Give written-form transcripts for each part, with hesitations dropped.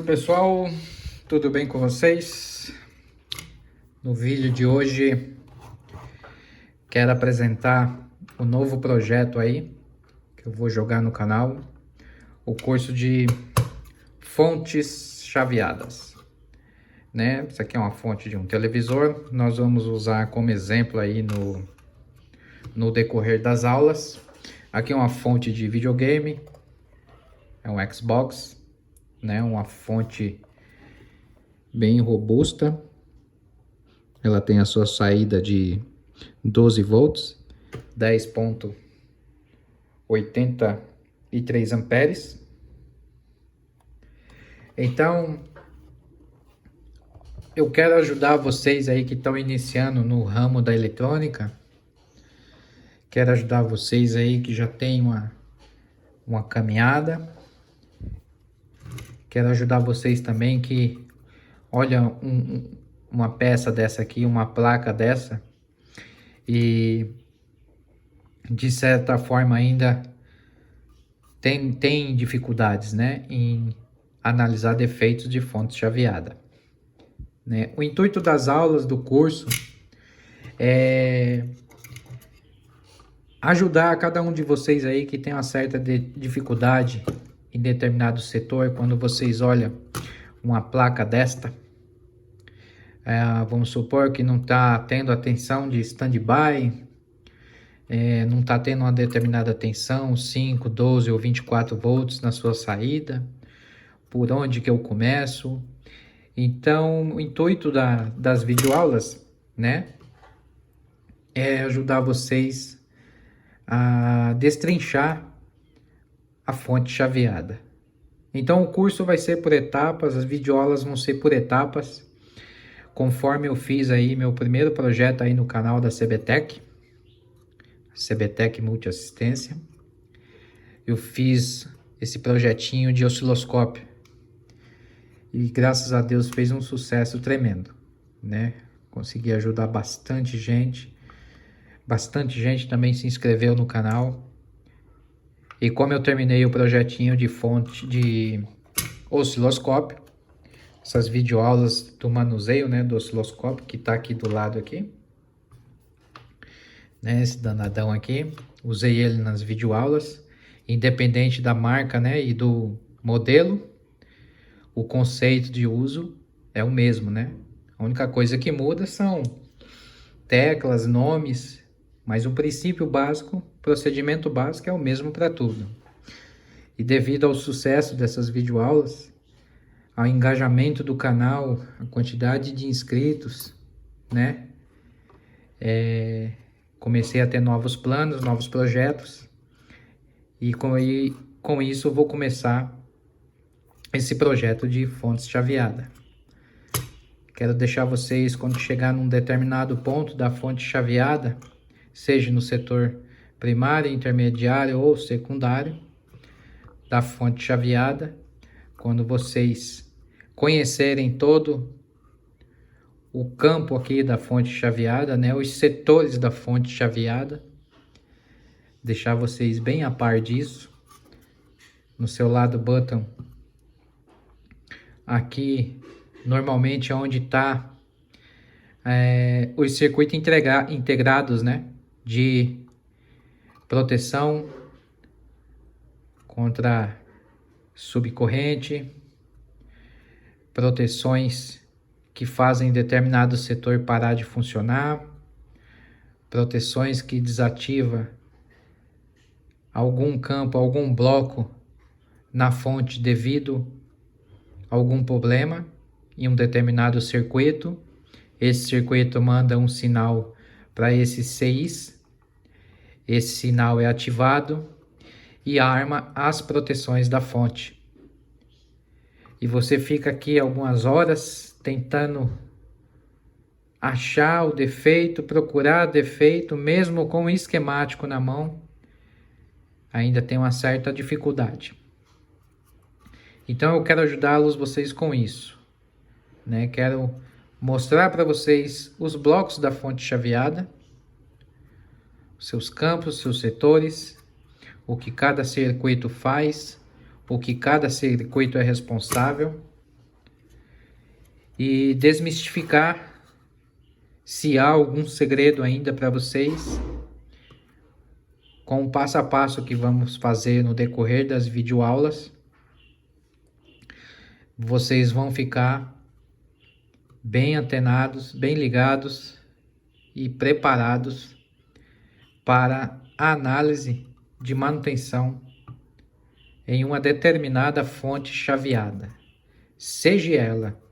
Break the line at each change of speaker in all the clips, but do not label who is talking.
pessoal, tudo bem com vocês? No vídeo de hoje quero apresentar o novo projeto aí que eu vou jogar no canal, o curso de fontes chaveadas, né? Isso aqui é uma fonte de um televisor, nós vamos usar como exemplo aí no decorrer das aulas. Aqui é uma fonte de videogame, é um Xbox, né? Uma fonte bem robusta. Ela tem a sua saída de 12 volts, 10,83 amperes. Então, eu quero ajudar vocês aí que estão iniciando no ramo da eletrônica. Quero ajudar vocês aí que já tem uma caminhada. Quero ajudar vocês também que olham uma peça dessa aqui, uma placa dessa, e de certa forma ainda tem dificuldades, né, em analisar defeitos de fonte chaveada, né? O intuito das aulas do curso é ajudar cada um de vocês aí que tem uma certa dificuldade em determinado setor. Quando vocês olham uma placa desta, vamos supor que não está tendo atenção de standby, não está tendo uma determinada tensão, 5, 12 ou 24 volts na sua saída, por onde que eu começo? Então, o intuito das videoaulas, né, é ajudar vocês a destrinchar a fonte chaveada. Então, o curso vai ser por etapas, as videoaulas vão ser por etapas, conforme eu fiz aí meu primeiro projeto aí no canal da CBTech, CBTech Multiassistência. Eu fiz esse projetinho de osciloscópio e graças a Deus fez um sucesso tremendo, né? Consegui ajudar bastante gente também se inscreveu no canal. E como eu terminei o projetinho de fonte de osciloscópio, essas videoaulas do manuseio, né, do osciloscópio, que tá aqui do lado aqui, né, esse danadão aqui, usei ele nas videoaulas, independente da marca, né, e do modelo, o conceito de uso é o mesmo, né? A única coisa que muda são teclas, nomes, mas o princípio básico, procedimento básico é o mesmo para tudo. E devido ao sucesso dessas videoaulas, ao engajamento do canal, a quantidade de inscritos, né? Comecei a ter novos planos, novos projetos. E com isso eu vou começar esse projeto de fontes chaveada. Quero deixar vocês, quando chegar num determinado ponto da fonte chaveada, seja no setor primário, intermediário ou secundário da fonte chaveada, quando vocês conhecerem todo o campo aqui da fonte chaveada, né, os setores da fonte chaveada, deixar vocês bem a par disso. No seu lado bottom, aqui normalmente é onde está os circuitos integrados, né, de proteção contra subcorrente, proteções que fazem determinado setor parar de funcionar, proteções que desativa algum campo, algum bloco na fonte devido a algum problema em um determinado circuito. Esse circuito manda um sinal para esse CIs, esse sinal é ativado e arma as proteções da fonte. E você fica aqui algumas horas tentando achar o defeito, procurar defeito, mesmo com o esquemático na mão, ainda tem uma certa dificuldade. Então eu quero ajudá-los vocês com isso, né? Quero mostrar para vocês os blocos da fonte chaveada, seus campos, seus setores, o que cada circuito faz, o que cada circuito é responsável, e desmistificar se há algum segredo ainda para vocês, com o passo a passo que vamos fazer no decorrer das videoaulas. Vocês vão ficar bem antenados, bem ligados e preparados para a análise de manutenção em uma determinada fonte chaveada, seja ela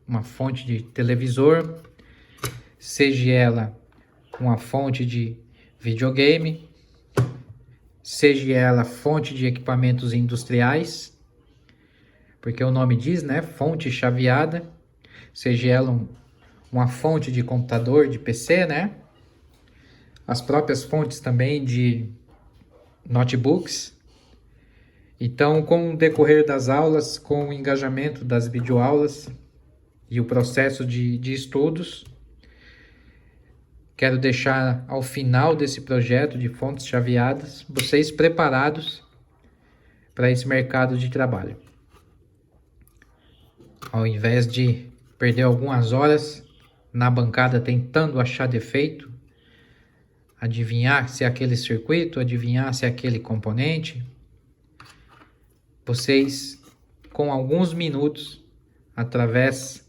uma fonte de televisor, seja ela uma fonte de videogame, seja ela fonte de equipamentos industriais, porque o nome diz, né, fonte chaveada, seja ela uma fonte de computador, de PC, né, as próprias fontes também de notebooks. Então, com o decorrer das aulas, com o engajamento das videoaulas e o processo de estudos, quero deixar ao final desse projeto de fontes chaveadas, vocês preparados para esse mercado de trabalho. Ao invés de perder algumas horas na bancada tentando achar defeito, adivinhar se é aquele circuito, adivinhar se é aquele componente, vocês, com alguns minutos, através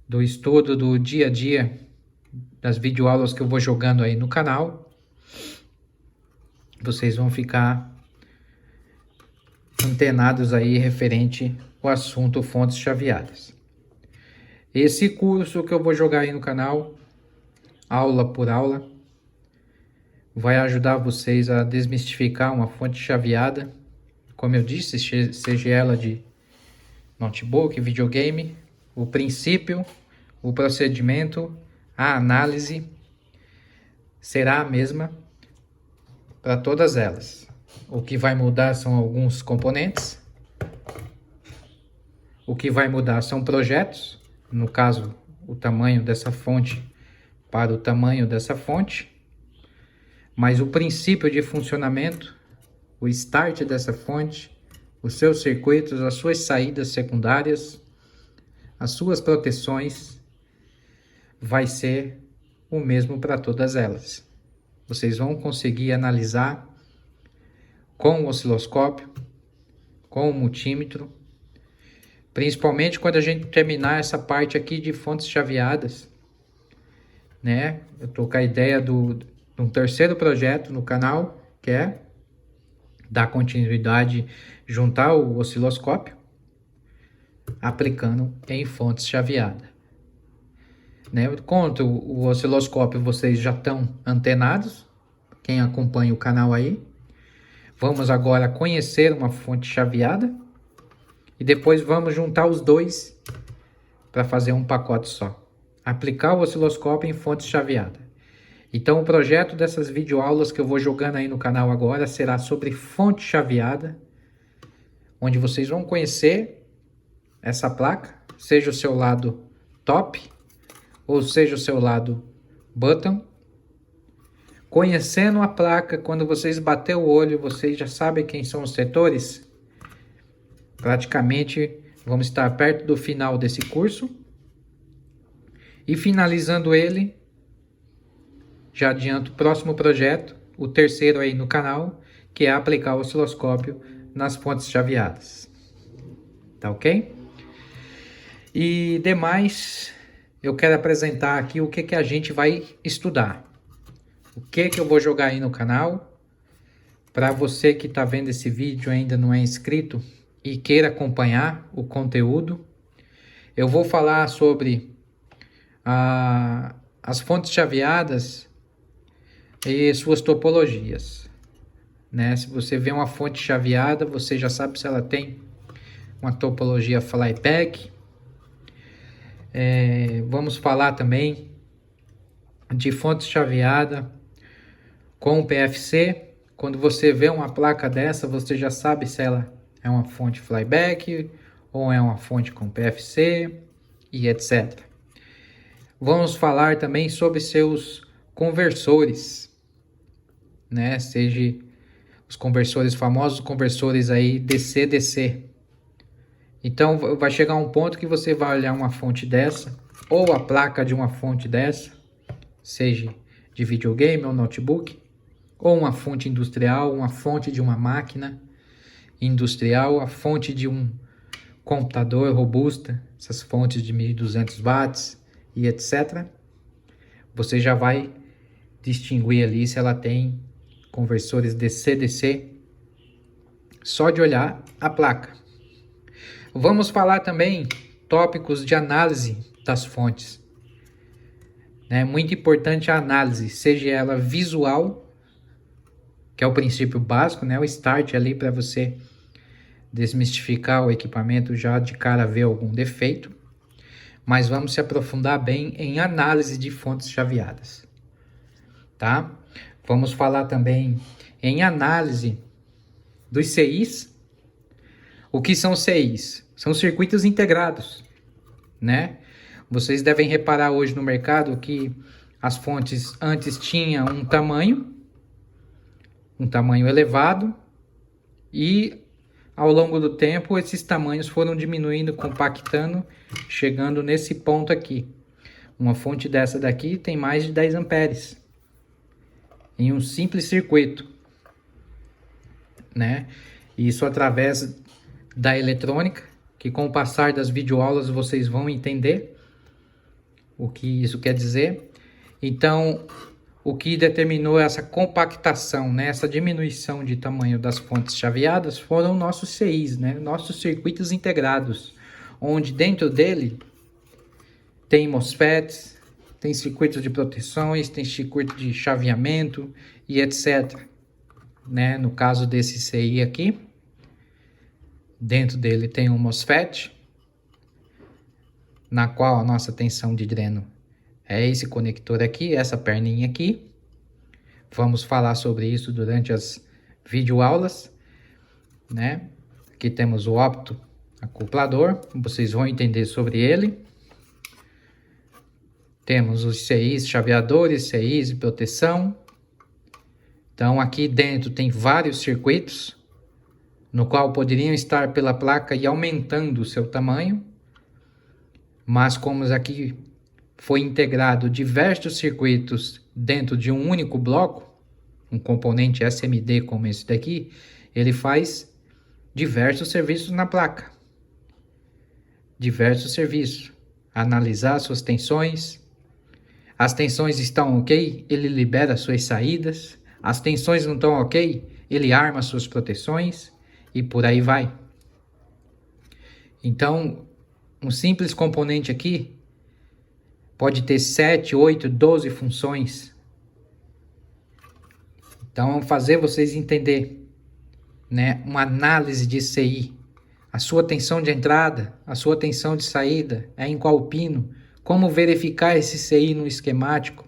do estudo do dia a dia, das videoaulas que eu vou jogando aí no canal, vocês vão ficar antenados aí referente ao assunto fontes chaveadas. Esse curso que eu vou jogar aí no canal, aula por aula, vai ajudar vocês a desmistificar uma fonte chaveada, como eu disse, seja ela de notebook, videogame, o princípio, o procedimento, a análise será a mesma para todas elas. O que vai mudar são alguns componentes, o que vai mudar são projetos, no caso, o tamanho dessa fonte para o tamanho dessa fonte, mas o princípio de funcionamento, o start dessa fonte, os seus circuitos, as suas saídas secundárias, as suas proteções, vai ser o mesmo para todas elas. Vocês vão conseguir analisar com o osciloscópio, com o multímetro, principalmente quando a gente terminar essa parte aqui de fontes chaveadas, né? Eu tô com a ideia de um terceiro projeto no canal, que é dar continuidade, juntar o osciloscópio, aplicando em fontes chaveadas. Né? Quanto o osciloscópio, vocês já estão antenados, quem acompanha o canal aí. Vamos agora conhecer uma fonte chaveada e depois vamos juntar os dois para fazer um pacote só. Aplicar o osciloscópio em fontes chaveadas. Então o projeto dessas videoaulas que eu vou jogando aí no canal agora será sobre fonte chaveada, onde vocês vão conhecer essa placa, seja o seu lado top, ou seja o seu lado bottom. Conhecendo a placa, quando vocês bater o olho, vocês já sabem quem são os setores. Praticamente vamos estar perto do final desse curso. E finalizando ele, já adianto o próximo projeto, o terceiro aí no canal, que é aplicar o osciloscópio nas fontes chaveadas. Tá ok? E demais, eu quero apresentar aqui o que a gente vai estudar. O que eu vou jogar aí no canal. Para você que está vendo esse vídeo e ainda não é inscrito e queira acompanhar o conteúdo, eu vou falar sobre as fontes chaveadas e suas topologias. Né? Se você vê uma fonte chaveada, você já sabe se ela tem uma topologia flyback. Vamos falar também de fonte chaveada com PFC. Quando você vê uma placa dessa, você já sabe se ela é uma fonte flyback ou é uma fonte com PFC e etc. Vamos falar também sobre seus conversores, né? Seja os conversores famosos, conversores aí DC-DC. Então vai chegar um ponto que você vai olhar uma fonte dessa, ou a placa de uma fonte dessa, seja de videogame ou notebook, ou uma fonte industrial, uma fonte de uma máquina industrial, a fonte de um computador robusta, essas fontes de 1200 watts e etc. Você já vai distinguir ali se ela tem conversores DC-DC só de olhar a placa. Vamos falar também tópicos de análise das fontes. É muito importante a análise, seja ela visual, que é o princípio básico, né? O start ali para você desmistificar o equipamento já de cara ver algum defeito. Mas vamos se aprofundar bem em análise de fontes chaveadas, tá? Vamos falar também em análise dos CIs. O que são CIs? São circuitos integrados, né? Vocês devem reparar hoje no mercado que as fontes antes tinham um tamanho elevado, e ao longo do tempo esses tamanhos foram diminuindo, compactando, chegando nesse ponto aqui. Uma fonte dessa daqui tem mais de 10 amperes em um simples circuito, né? Isso através da eletrônica, que com o passar das videoaulas vocês vão entender o que isso quer dizer. Então, o que determinou essa compactação, né, essa diminuição de tamanho das fontes chaveadas foram nossos CIs, né, nossos circuitos integrados, onde dentro dele tem MOSFETs, tem circuitos de proteções, tem circuito de chaveamento e etc. Né? No caso desse CI aqui, dentro dele tem um MOSFET, na qual a nossa tensão de dreno é esse conector aqui, essa perninha aqui. Vamos falar sobre isso durante as videoaulas, né? Aqui temos o opto acoplador, vocês vão entender sobre ele. Temos os CIs chaveadores, CIs de proteção. Então aqui dentro tem vários circuitos, no qual poderiam estar pela placa e aumentando o seu tamanho. Mas como aqui foi integrado diversos circuitos dentro de um único bloco, um componente SMD como esse daqui, ele faz diversos serviços na placa. Diversos serviços. Analisar suas tensões. As tensões estão ok? Ele libera suas saídas. As tensões não estão ok? Ele arma suas proteções. E por aí vai. Então, um simples componente aqui pode ter 7, 8, 12 funções. Então, fazer vocês entender, né, uma análise de CI. A sua tensão de entrada, a sua tensão de saída, é em qual pino. Como verificar esse CI no esquemático.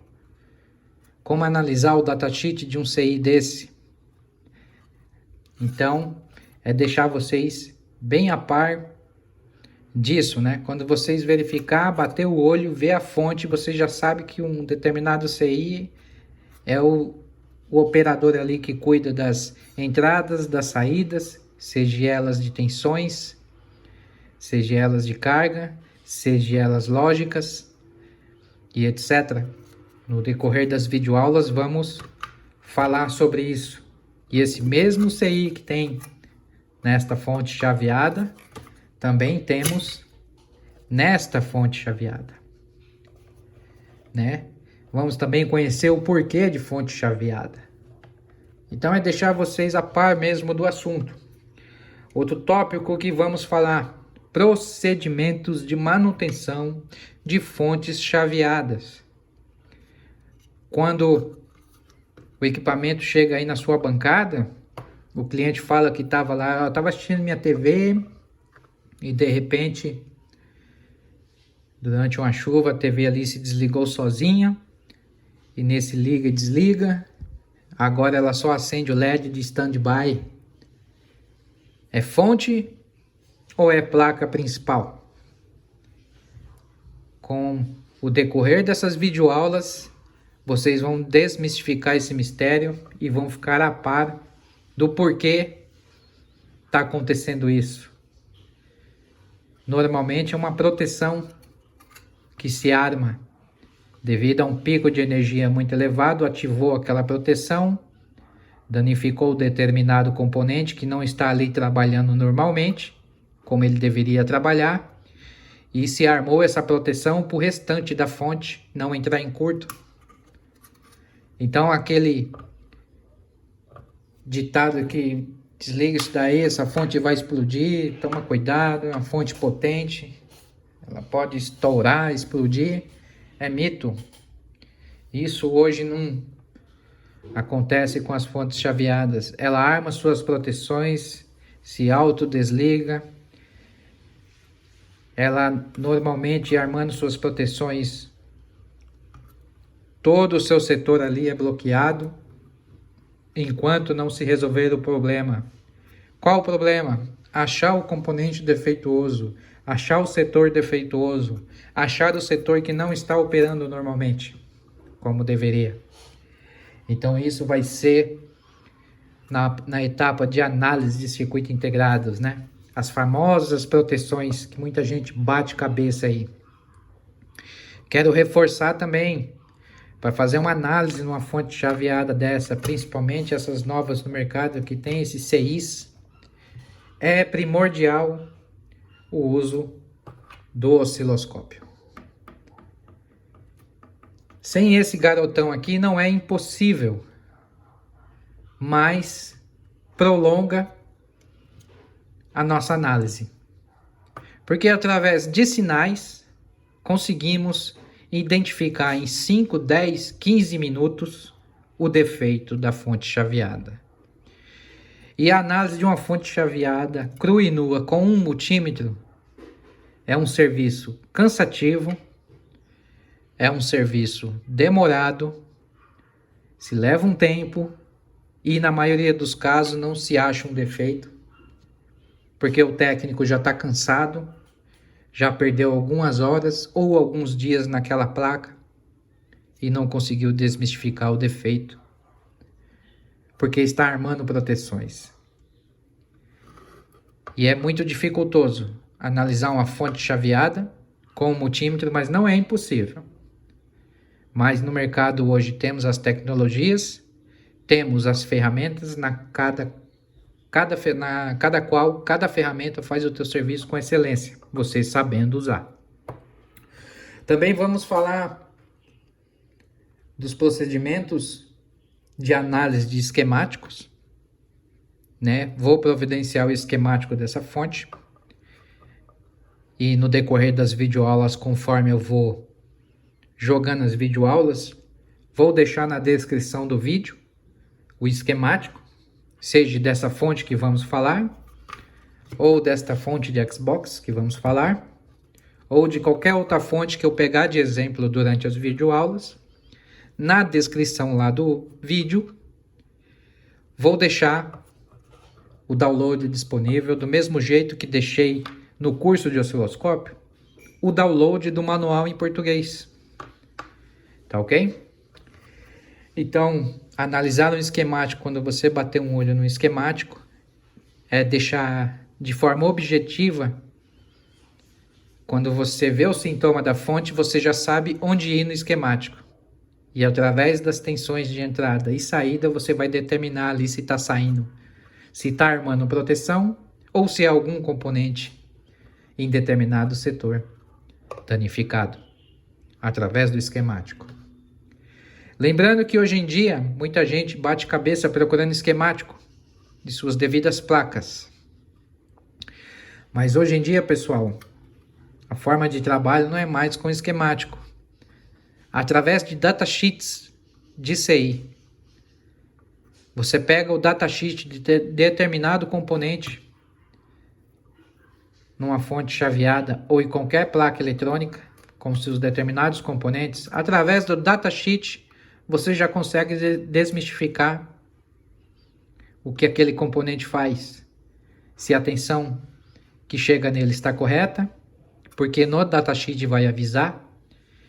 Como analisar o datasheet de um CI desse. Então, é deixar vocês bem a par disso, né? Quando vocês verificar, bater o olho, ver a fonte, você já sabe que um determinado CI é o operador ali que cuida das entradas, das saídas, seja elas de tensões, seja elas de carga, seja elas lógicas e etc. No decorrer das videoaulas vamos falar sobre isso. E esse mesmo CI que tem nesta fonte chaveada, também temos nesta fonte chaveada, né? Vamos também conhecer o porquê de fonte chaveada. Então é deixar vocês a par mesmo do assunto. Outro tópico que vamos falar: procedimentos de manutenção de fontes chaveadas. Quando o equipamento chega aí na sua bancada, o cliente fala que estava lá, eu estava assistindo minha TV e de repente, durante uma chuva, a TV ali se desligou sozinha. E nesse liga e desliga, agora ela só acende o LED de standby. É fonte ou é placa principal? Com o decorrer dessas videoaulas, vocês vão desmistificar esse mistério e vão ficar a par do porquê está acontecendo isso. normalmente é uma proteção que se arma devido a um pico de energia muito elevado, ativou aquela proteção, danificou determinado componente que não está ali trabalhando normalmente, como ele deveria trabalhar, e se armou essa proteção para o restante da fonte não entrar em curto. Então aquele ditado que desliga isso daí, essa fonte vai explodir, toma cuidado, é uma fonte potente, ela pode estourar, explodir, é mito. Isso hoje não acontece com as fontes chaveadas. Ela arma suas proteções, se autodesliga. Ela normalmente armando suas proteções, todo o seu setor ali é bloqueado, enquanto não se resolver o problema. Qual o problema? Achar o componente defeituoso, achar o setor defeituoso, achar o setor que não está operando normalmente, como deveria. Então isso vai ser na etapa de análise de circuito integrados, né? As famosas proteções que muita gente bate cabeça aí. Quero reforçar também, para fazer uma análise numa fonte chaveada dessa, principalmente essas novas no mercado que tem esses CIs, é primordial o uso do osciloscópio. Sem esse garotão aqui não é impossível, mas prolonga a nossa análise. Porque através de sinais conseguimos identificar em 5, 10, 15 minutos o defeito da fonte chaveada. E a análise de uma fonte chaveada crua e nua com um multímetro é um serviço cansativo, é um serviço demorado, se leva um tempo e na maioria dos casos não se acha um defeito, porque o técnico já está cansado, já perdeu algumas horas ou alguns dias naquela placa e não conseguiu desmistificar o defeito, porque está armando proteções. E é muito dificultoso analisar uma fonte chaveada com um multímetro, mas não é impossível. Mas no mercado hoje temos as tecnologias, temos as ferramentas, cada ferramenta faz o teu serviço com excelência, você sabendo usar. Também vamos falar dos procedimentos de análise de esquemáticos, né? Vou providenciar o esquemático dessa fonte e no decorrer das videoaulas, conforme eu vou jogando as videoaulas, vou deixar na descrição do vídeo o esquemático, seja dessa fonte que vamos falar, ou desta fonte de Xbox que vamos falar, ou de qualquer outra fonte que eu pegar de exemplo durante as videoaulas. Na descrição lá do vídeo, vou deixar o download disponível, do mesmo jeito que deixei no curso de osciloscópio, o download do manual em português. Tá ok? Então, analisar um esquemático, quando você bater um olho no esquemático, é deixar de forma objetiva. Quando você vê o sintoma da fonte, você já sabe onde ir no esquemático. E através das tensões de entrada e saída, você vai determinar ali se está saindo, se está armando proteção ou se é algum componente em determinado setor danificado, através do esquemático. Lembrando que hoje em dia, muita gente bate cabeça procurando esquemático de suas devidas placas. Mas hoje em dia, pessoal, a forma de trabalho não é mais com esquemático. Através de datasheets de CI. Você pega o datasheet de determinado componente numa fonte chaveada ou em qualquer placa eletrônica, com seus determinados componentes. Através do datasheet, você já consegue desmistificar o que aquele componente faz. Se a tensão que chega nele está correta, porque no datasheet vai avisar.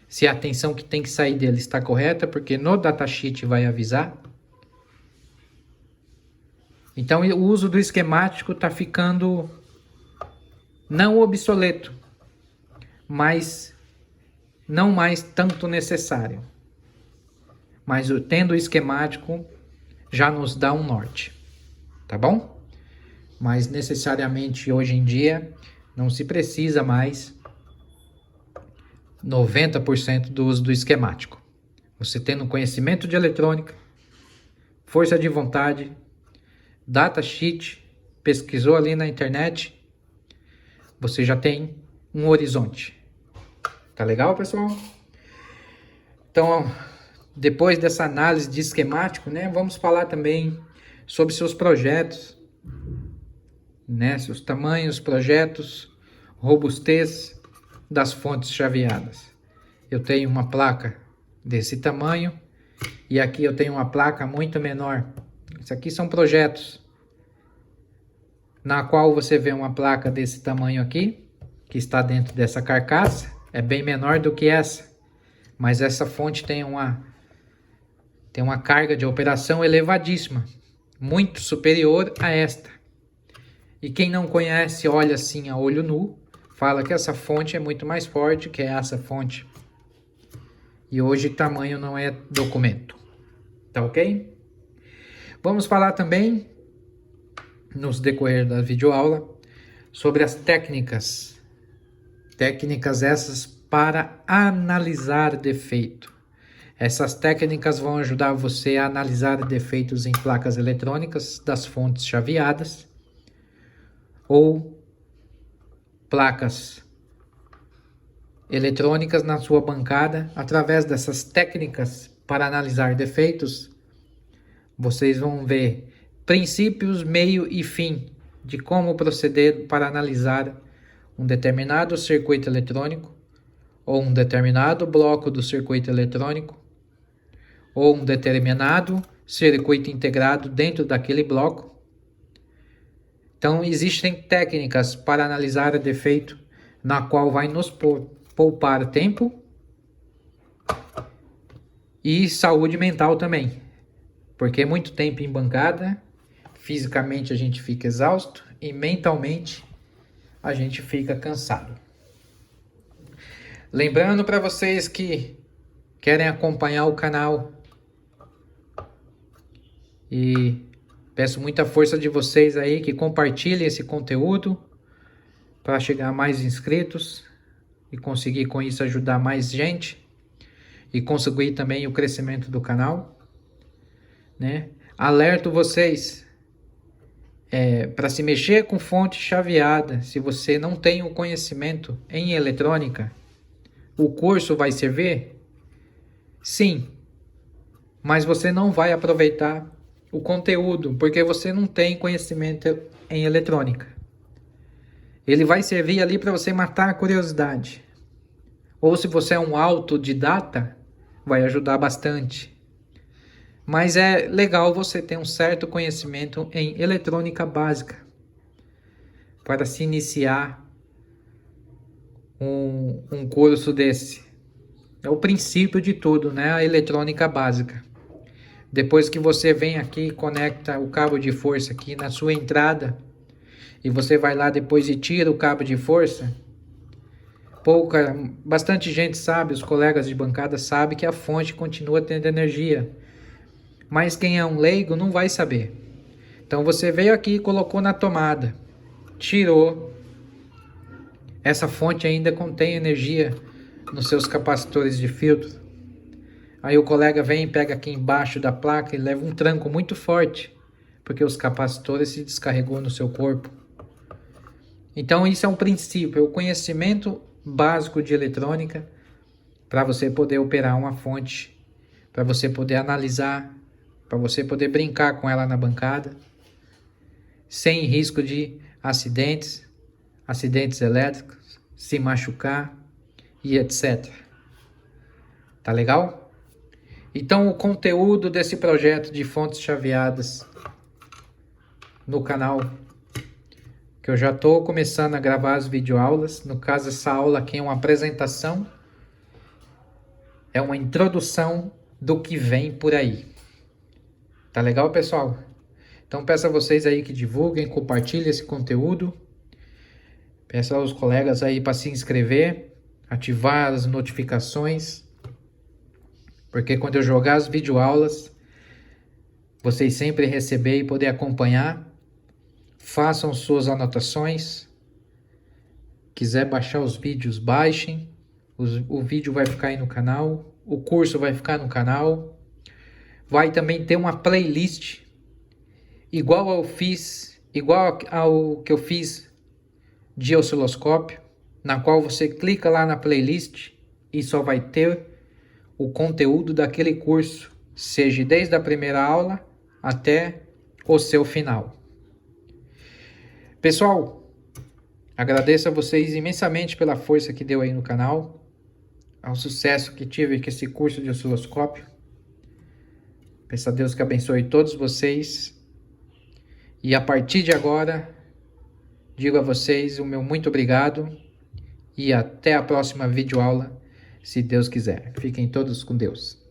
Se a tensão que tem que sair dele está correta, porque no datasheet vai avisar. Então o uso do esquemático está ficando não obsoleto, mas não mais tanto necessário. Mas tendo o esquemático já nos dá um norte, tá bom? Mas necessariamente hoje em dia não se precisa mais 90% do uso do esquemático. Você tendo conhecimento de eletrônica, força de vontade, datasheet, pesquisou ali na internet, você já tem um horizonte. Tá legal, pessoal? Então, depois dessa análise de esquemático, né, vamos falar também sobre seus projetos, né, seus tamanhos, projetos, robustez das fontes chaveadas. Eu tenho uma placa desse tamanho e aqui eu tenho uma placa muito menor. Isso aqui são projetos na qual você vê uma placa desse tamanho aqui, que está dentro dessa carcaça, é bem menor do que essa, mas essa fonte tem uma carga de operação elevadíssima, muito superior a esta. E quem não conhece, olha assim a olho nu, fala que essa fonte é muito mais forte que essa fonte. E hoje tamanho não é documento. Tá ok? Vamos falar também, nos decorrer da videoaula, sobre as técnicas. Técnicas essas para analisar defeito. Essas técnicas vão ajudar você a analisar defeitos em placas eletrônicas das fontes chaveadas ou placas eletrônicas na sua bancada. Através dessas técnicas para analisar defeitos, vocês vão ver princípios, meio e fim de como proceder para analisar um determinado circuito eletrônico ou um determinado bloco do circuito eletrônico ou um determinado circuito integrado dentro daquele bloco. Então, existem técnicas para analisar o defeito, na qual vai nos poupar tempo e saúde mental também. Porque muito tempo em bancada, fisicamente a gente fica exausto e mentalmente a gente fica cansado. Lembrando para vocês que querem acompanhar o canal, e peço muita força de vocês aí que compartilhem esse conteúdo para chegar a mais inscritos e conseguir com isso ajudar mais gente e conseguir também o crescimento do canal, né? Alerto vocês para se mexer com fonte chaveada. Se você não tem o conhecimento em eletrônica, o curso vai servir? Sim, mas você não vai aproveitar o conteúdo, porque você não tem conhecimento em eletrônica. Ele vai servir ali para você matar a curiosidade. Ou se você é um autodidata, vai ajudar bastante. Mas é legal você ter um certo conhecimento em eletrônica básica para se iniciar um curso desse. É o princípio de tudo, né? A eletrônica básica. Depois que você vem aqui e conecta o cabo de força aqui na sua entrada, e você vai lá depois e tira o cabo de força, bastante gente sabe, os colegas de bancada sabem que a fonte continua tendo energia. Mas quem é um leigo não vai saber. Então você veio aqui e colocou na tomada, tirou. Essa fonte ainda contém energia nos seus capacitores de filtro. Aí o colega vem, pega aqui embaixo da placa e leva um tranco muito forte, porque os capacitores se descarregou no seu corpo. Então isso é um princípio, é o conhecimento básico de eletrônica para você poder operar uma fonte, para você poder analisar, para você poder brincar com ela na bancada, sem risco de acidentes elétricos, se machucar e etc. Tá legal? Então o conteúdo desse projeto de fontes chaveadas no canal, que eu já estou começando a gravar as videoaulas. No caso, essa aula aqui é uma apresentação, é uma introdução do que vem por aí. Tá legal, pessoal? Então peço a vocês aí que divulguem, compartilhem esse conteúdo. Peço aos colegas aí para se inscrever, ativar as notificações, porque quando eu jogar as videoaulas, vocês sempre receber e poder acompanhar. Façam suas anotações. Quiser baixar os vídeos, baixem. O vídeo vai ficar aí no canal. O curso vai ficar no canal. Vai também ter uma playlist igual ao que eu fiz de osciloscópio, na qual você clica lá na playlist e só vai ter o conteúdo daquele curso, seja desde a primeira aula até o seu final. Pessoal, agradeço a vocês imensamente pela força que deu aí no canal, ao sucesso que tive com esse curso de osciloscópio. Peço a Deus que abençoe todos vocês. E a partir de agora, digo a vocês o meu muito obrigado e até a próxima videoaula, se Deus quiser. Fiquem todos com Deus.